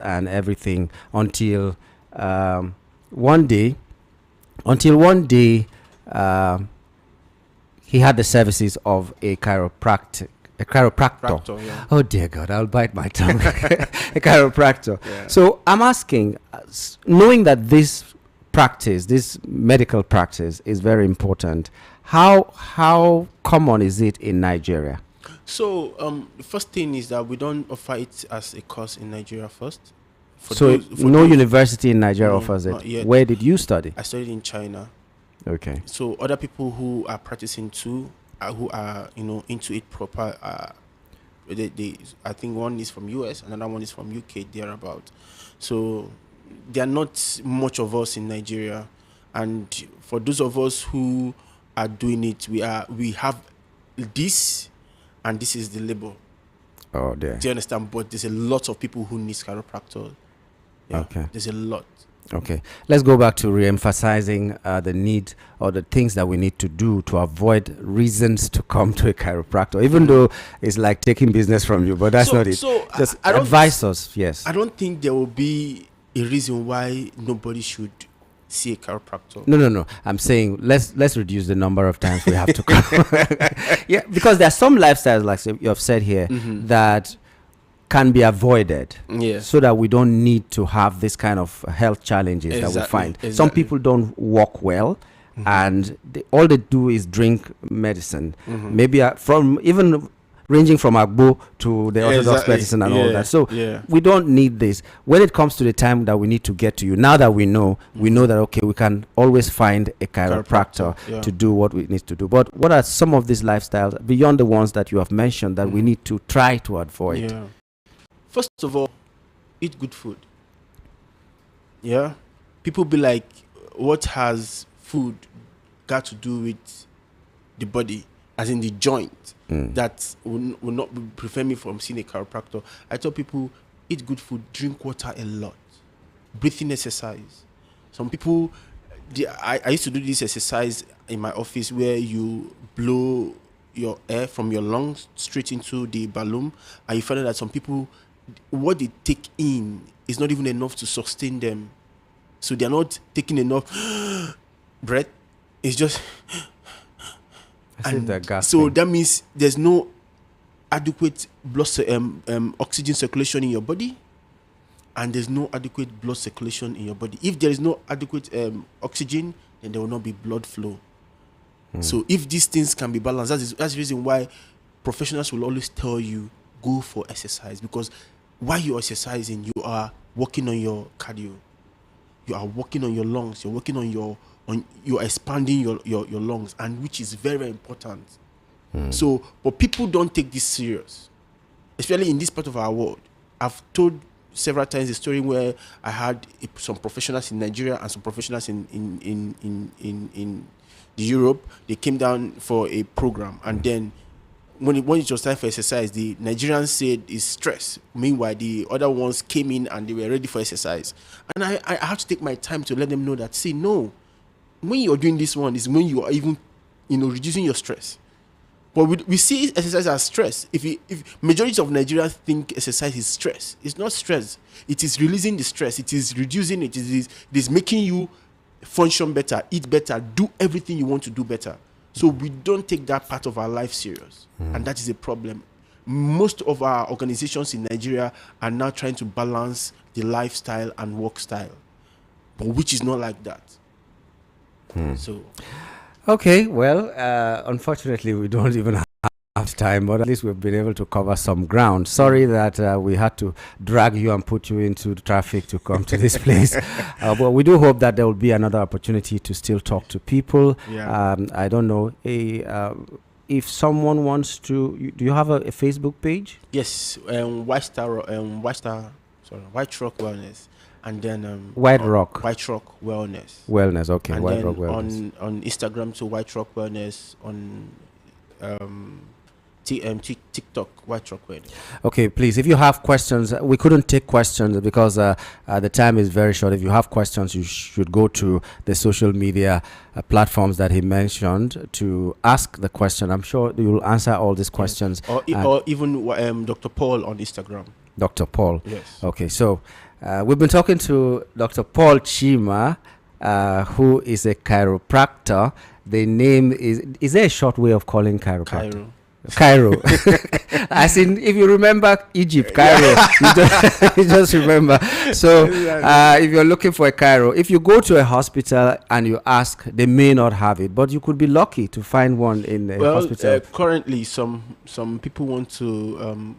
and everything um, one day, until one day, he had the services of a chiropractor. Chiropractor, yeah. Oh dear God, I'll bite my tongue. A chiropractor. Yeah. So I'm asking, knowing that this practice, this medical practice, is very important. How common is it in Nigeria? So the first thing is that we don't offer it as a course in Nigeria first. No university in Nigeria No, offers not it. yet. Where did you study? I studied in China. Okay. So other people who are practicing too, who are into it proper, I think one is from US, another one is from UK, thereabout. So there are not much of us in Nigeria, and for those of us who are doing it, we have this, and this is the label. Oh dear. Do you understand? But there's a lot of people who need chiropractor. Yeah, Okay. There's a lot. Okay, let's go back to re-emphasizing the need or the things that we need to do to avoid reasons to come to a chiropractor, even though it's like taking business from you, but that's not it. So Just I don't advise us, yes. I don't think there will be a reason why nobody should see a chiropractor. No. I'm saying let's reduce the number of times we have to come. Yeah, because there are some lifestyles, like you have said here, that can be avoided, so that we don't need to have this kind of health challenges that we find. Some people don't walk well, and all they do is drink medicine. Maybe from even ranging from Agbo to the orthodox medicine and all that. So we don't need this. When it comes to the time that we need to get to you, now that we know that, okay, we can always find a chiropractor to do what we need to do. But what are some of these lifestyles beyond the ones that you have mentioned that we need to try to avoid? Yeah. First of all, eat good food. Yeah. People be like, what has food got to do with the body, as in the joint, that will not prevent me from seeing a chiropractor? I tell people, eat good food, drink water a lot, breathing exercise. Some people, I used to do this exercise in my office where you blow your air from your lungs straight into the balloon, and you find out that some people, what they take in is not even enough to sustain them. So they're not taking enough breath. It's just so that means there's no adequate blood oxygen circulation in your body, and there's no adequate blood circulation in your body. If there is no adequate oxygen, then there will not be blood flow. So if these things can be balanced, that's the reason why professionals will always tell you, go for exercise, because while you're exercising, you are working on your cardio, you are working on your lungs, you're working on you're expanding your lungs, and which is very, very important. So, but people don't take this serious, especially in this part of our world. I've told several times the story where I had some professionals in Nigeria and some professionals in Europe. They came down for a program, and then when it was time for exercise, the Nigerians said it's stress. Meanwhile, the other ones came in and they were ready for exercise. And I have to take my time to let them know that, see, no, when you're doing this one is when you are even, reducing your stress. But we see exercise as stress. If majority of Nigerians think exercise is stress, it's not stress. It is releasing the stress. It is reducing it. It is making you function better, eat better, do everything you want to do better. So we don't take that part of our life serious. And that is a problem. Most of our organizations in Nigeria are now trying to balance the lifestyle and work style, but which is not like that. So, okay, well, unfortunately, we don't even have time, but at least we've been able to cover some ground. Sorry that we had to drag you and put you into the traffic to come to this place, but we do hope that there will be another opportunity to still talk to people. I don't know, if someone wants to, do you have a Facebook page? Yes, White Rock Wellness, and then White Rock Wellness. Okay, and White then Rock Wellness on Instagram, so White Rock Wellness, on TikTok, White Rock Wellness. Okay, please, if you have questions, we couldn't take questions because the time is very short. If you have questions, you should go to the social media platforms that he mentioned to ask the question. I'm sure you will answer all these questions. Or even Dr. Paul on Instagram. Dr. Paul. Yes. Okay, so We've been talking to Dr. Paul Chima, who is a chiropractor. The name is there a short way of calling chiropractor? Cairo. As in, if you remember Egypt, Cairo, you just remember. So if you're looking for a Cairo, if you go to a hospital and you ask, they may not have it, but you could be lucky to find one in a hospital. Currently, some people want to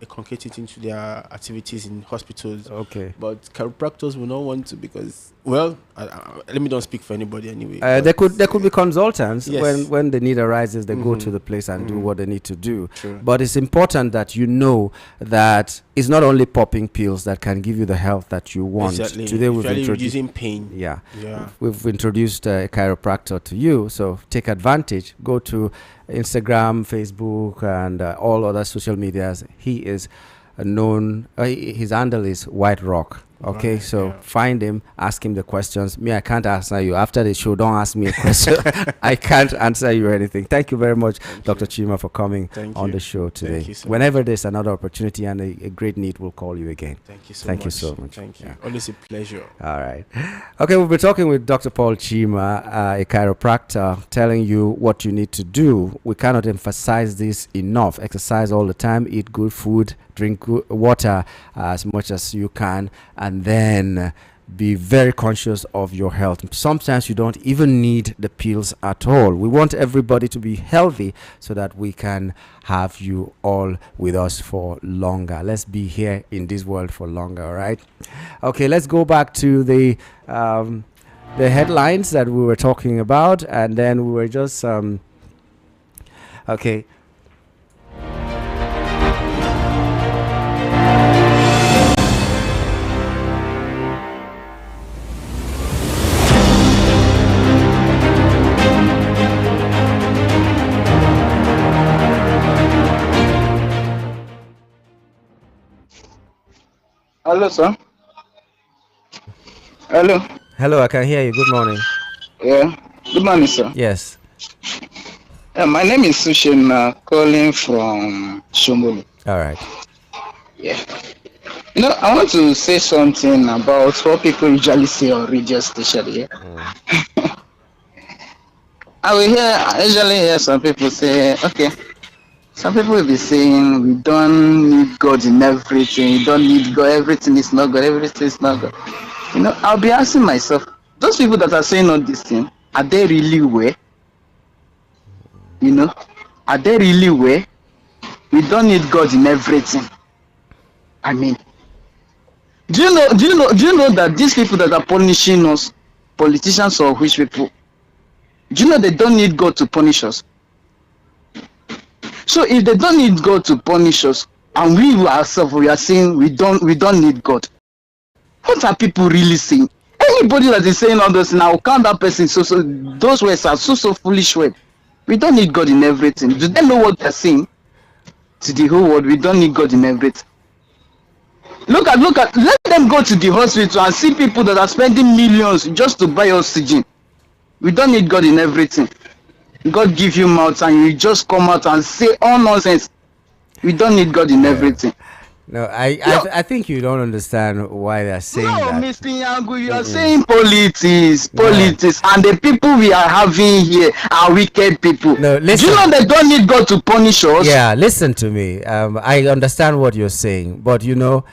concrete it into their activities in hospitals. Okay. But chiropractors will not want to because, well, let me don't speak for anybody anyway. There could be consultants. Yes. When the need arises, they go to the place and do what they need to do. True. But it's important that you know that it's not only popping pills that can give you the health that you want. Exactly. Today we've introduced reducing pain. Yeah. Yeah. We've introduced a chiropractor to you, so take advantage. Go to Instagram, Facebook, and all other social medias. He is known. His handle is White Rock. Okay, right, so find him, ask him the questions. Me, I can't answer you. After the show, don't ask me a question. I can't answer you anything. Thank you very much, Dr. Chima, for coming on the show today. Thank you so Whenever much. There's another opportunity and a great need, we'll call you again. Thank you so Thank much. you so much. Thank you. Yeah. Always a pleasure. All right. Okay, we'll be talking with Dr. Paul Chima, a chiropractor, telling you what you need to do. We cannot emphasize this enough. Exercise all the time, eat good food, drink good water as much as you can, and then be very conscious of your health. Sometimes you don't even need the pills at all. We want everybody to be healthy so that we can have you all with us for longer. Let's be here in this world for longer, all right? Okay, let's go back to the headlines that we were talking about, and then we were just okay. Hello, sir. Hello. Hello, I can hear you. Good morning. Yeah. Good morning, sir. Yes. My name is Sushin, calling from Shomolu. All right. Yeah. You know, I want to say something about what people usually say on radio station here. I usually hear some people say, okay, some people will be saying we don't need God in everything. You don't need God. Everything is not God. Everything is not God. You know, I'll be asking myself, those people that are saying all this thing, are they really aware? You know, are they really aware? We don't need God in everything. I mean, do you know that these people that are punishing us, politicians or which people, do you know they don't need God to punish us? So if they don't need God to punish us, and we ourselves we are saying we don't need God, what are people really saying? Anybody that is saying all those now, count that person. So those words are so foolish words. We don't need God in everything. Do they know what they're saying to the whole world? We don't need God in everything. Look at. Let them go to the hospital and see people that are spending millions just to buy oxygen. We don't need God in everything. God give you mouth and you just come out and say all nonsense. We don't need God in everything. No, I think you don't understand why they're saying that. No, Mr. Yangu, you are saying politics, and the people we are having here are wicked people. No, listen. Do you know they don't need God to punish us? Yeah, listen to me. I understand what you're saying, but you know,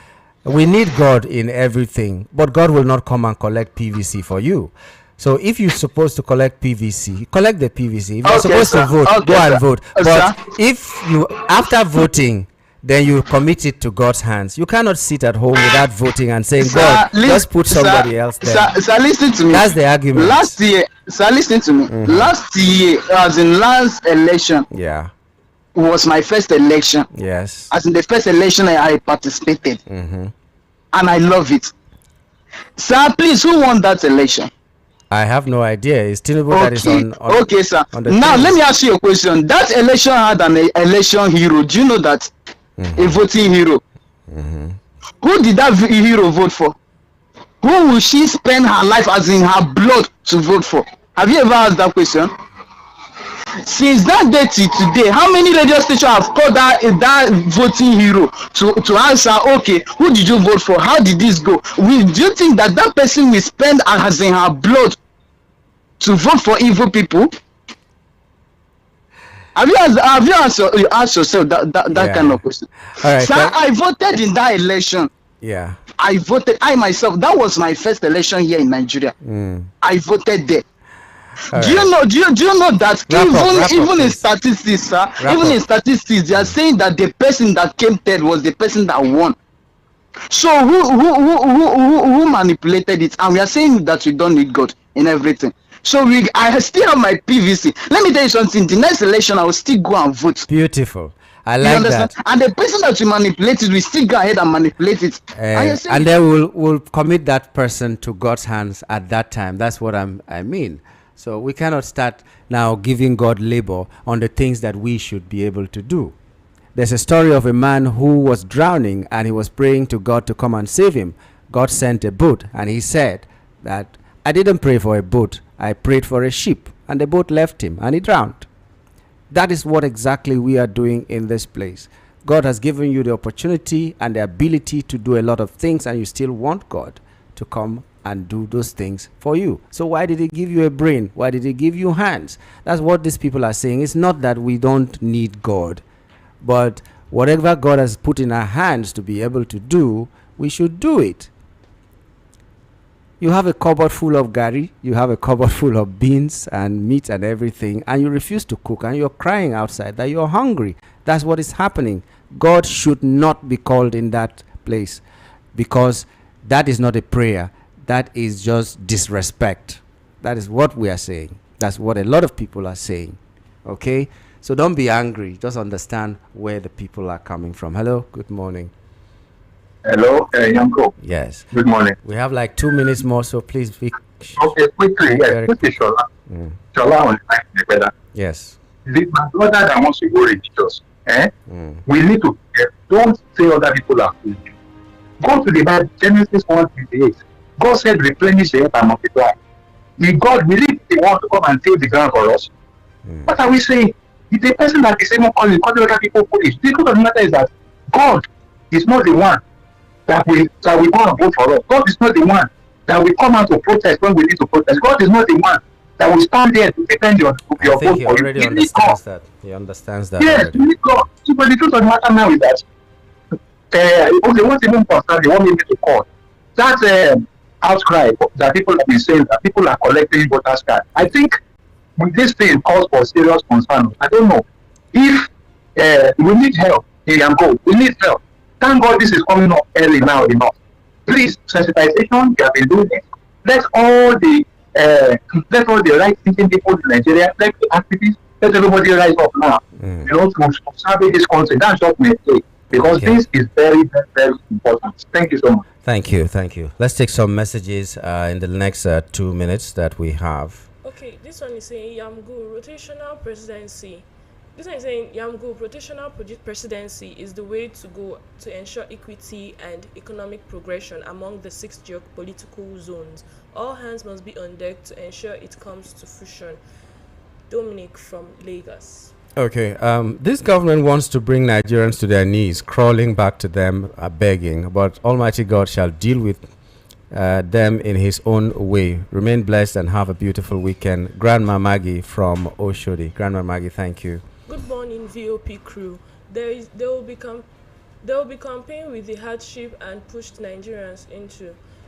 we need God in everything, but God will not come and collect PVC for you. So if you're supposed to collect PVC, collect the PVC. If you're supposed to vote, go and vote. But if you, after voting, then you commit it to God's hands. You cannot sit at home without voting and saying, God, just put somebody else there. Sir, listen to me. That's the argument. Last year, sir, listen to me. Last year, as in last election, yeah, was my first election. Yes. As in the first election I participated. And I love it. Sir, please, who won that election? I have no idea. It's still that is on okay, sir. On the now, team. let me ask you a question. That election had an election hero. Do you know that? A voting hero. Who did that hero vote for? Who will she spend her life, as in her blood, to vote for? Have you ever asked that question? Since that day till today, how many radio stations have called that voting hero to answer? Okay, who did you vote for? How did this go? Do you think that person will spend as in her blood to vote for evil people? Have you asked yourself that kind of question? All right, so I voted in that election. Yeah. I myself, that was my first election here in Nigeria. I voted there. Do you know that even in statistics, even in statistics, they are saying that the person that came third was the person that won. So who manipulated it? And we are saying that we don't need God in everything. So I still have my PVC. Let me tell you something. The next election, I will still go and vote. Beautiful. I like that. And the person that you manipulated, we still go ahead and manipulate it. And then we'll commit that person to God's hands at that time. That's what I mean. So we cannot start now giving God labor on the things that we should be able to do. There's a story of a man who was drowning and he was praying to God to come and save him. God sent a boat and he said that I didn't pray for a boat. I prayed for a ship, and the boat left him and he drowned. That is what exactly we are doing in this place. God has given you the opportunity and the ability to do a lot of things, and you still want God to come and do those things for you. So why did he give you a brain? Why did he give you hands? That's what these people are saying. It's not that we don't need God, but whatever God has put in our hands to be able to do, we should do it. You have a cupboard full of gari, you have a cupboard full of beans and meat and everything, and you refuse to cook, and you're crying outside that you're hungry. That's what is happening. God should not be called in that place, because that is not a prayer. That is just disrespect. That is what we are saying. That's what a lot of people are saying. Okay? So don't be angry. Just understand where the people are coming from. Hello, good morning. Hello, Yanko. Yes. Good morning. We have like 2 minutes more, so please be. Okay, quickly. Yes, quickly, Shola. Shola on the better. Yes. My brother that wants to go religious, we need to don't say other people are food. Go to the Bible, Genesis 1:28. God said, replenish the earth and multiply. If God really want to come and till the ground for us, what are we saying? It's the person that is even calling other people foolish. The truth of the matter is that God is not the one that will go and vote for us. God is not the one that will come out to protest when we need to protest. God is not the one that will stand there to defend your vote for you. He already understands that. He understands that. Yes, we need God. So, but the truth of the matter now is that okay, what's even concerned, they want me to call. That outcry that people have been saying that people are collecting voters' cards. I think this thing calls for serious concern. I don't know if we need help. Here I go. We need help. Thank God this is coming up early now enough. Please, sensitization, we have been doing it. Let all the right thinking people in Nigeria, let the activists, let everybody rise up now. To survey this country. That's what we say. Because this is very, very, very important. Thank you so much. Thank you. Let's take some messages in the next 2 minutes that we have. Okay, this one is saying Yamgu rotational presidency. This one is saying Yamgu rotational presidency is the way to go to ensure equity and economic progression among the 6 geopolitical zones. All hands must be on deck to ensure it comes to fruition. Dominic from Lagos. Okay, this government wants to bring Nigerians to their knees, crawling back to them, begging, but Almighty God shall deal with them in his own way. Remain blessed and have a beautiful weekend. Grandma Maggie from Oshodi. Grandma Maggie, thank you. Good morning, VOP crew. There will be campaign with the hardship and pushed Nigerians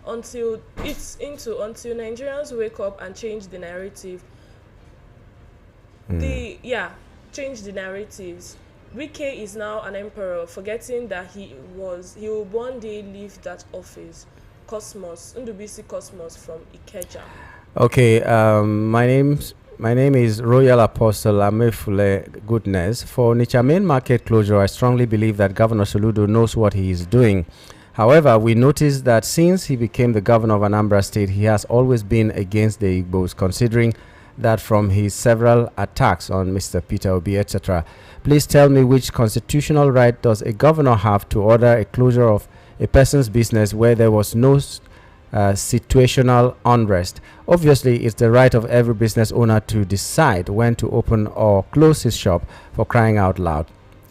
until Nigerians wake up and change the narrative. Change the narratives. Wike is now an emperor, forgetting that he will one day leave that office. Cosmos, Ndubisi Cosmos from Ikeja. Okay, my name is Royal Apostle Amefule Goodness. For Onitsha main market closure, I strongly believe that Governor Soludo knows what he is doing. However, we noticed that since he became the governor of Anambra State, he has always been against the Igbos, considering that from his several attacks on Mr. Peter Obi, etc. Please tell me, which constitutional right does a governor have to order a closure of a person's business where there was no situational unrest. Obviously, it's the right of every business owner to decide when to open or close his shop, for crying out loud.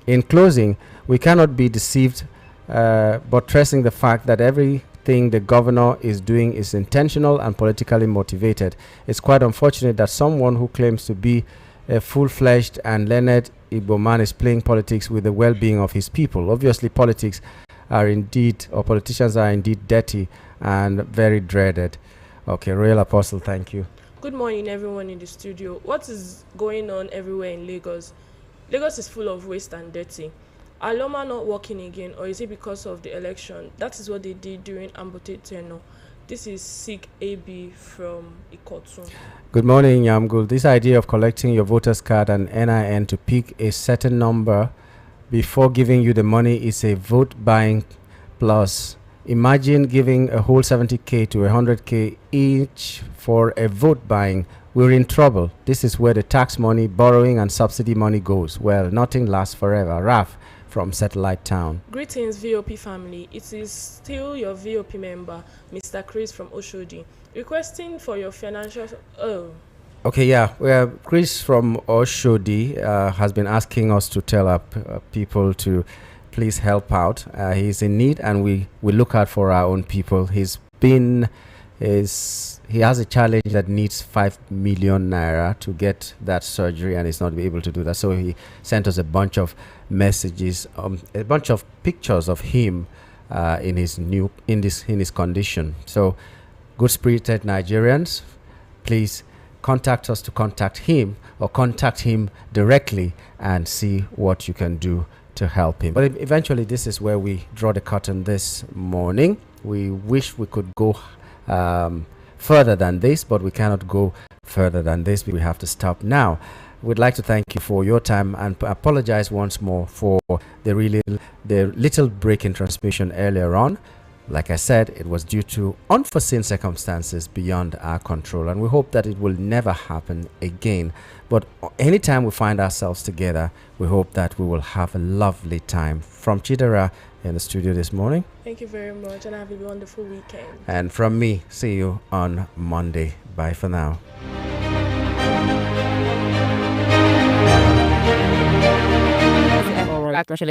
In closing, we cannot be deceived, buttressing the fact that everything the governor is doing is intentional and politically motivated. It's quite unfortunate that someone who claims to be a full-fledged and learned Igbo man is playing politics with the well-being of his people. Obviously, politicians are indeed dirty and very dreaded. Okay, Royal Apostle, thank you. Good morning, everyone in the studio. What is going on everywhere in Lagos? Lagos is full of waste and dirty. Are Loma not working again, or is it because of the election? That is what they did during Ambote Tenor. This is Sig AB from Ikotu. Good morning, Yamgul. This idea of collecting your voter's card and NIN to pick a certain number before giving you the money is a vote buying plus. Imagine giving a whole 70k to 100k each for a vote buying. We're in trouble. This is where the tax money, borrowing, and subsidy money goes. Well, nothing lasts forever. Raf from Satellite Town. Greetings, VOP family. It is still your VOP member, Mr. Chris from Oshodi, requesting for your financial. Okay, yeah. Well, Chris from Oshodi has been asking us to tell our people to please help out. He's in need, and we look out for our own people. He has a challenge that needs 5 million naira to get that surgery, and he's not able to do that. So he sent us a bunch of messages, a bunch of pictures of him in his condition. So, good-spirited Nigerians, please contact us to contact him, or contact him directly and see what you can do to help him. But eventually, this is where we draw the curtain this morning. We wish we could go further than this, but we cannot go further than this. We have to stop now. We'd like to thank you for your time and apologize once more for the little break in transmission earlier on. Like I said, it was due to unforeseen circumstances beyond our control, and we hope that it will never happen again. But anytime we find ourselves together, we hope that we will have a lovely time. From Chidera in the studio this morning. Thank you very much, and have a wonderful weekend. And from me, see you on Monday. Bye for now. Actually.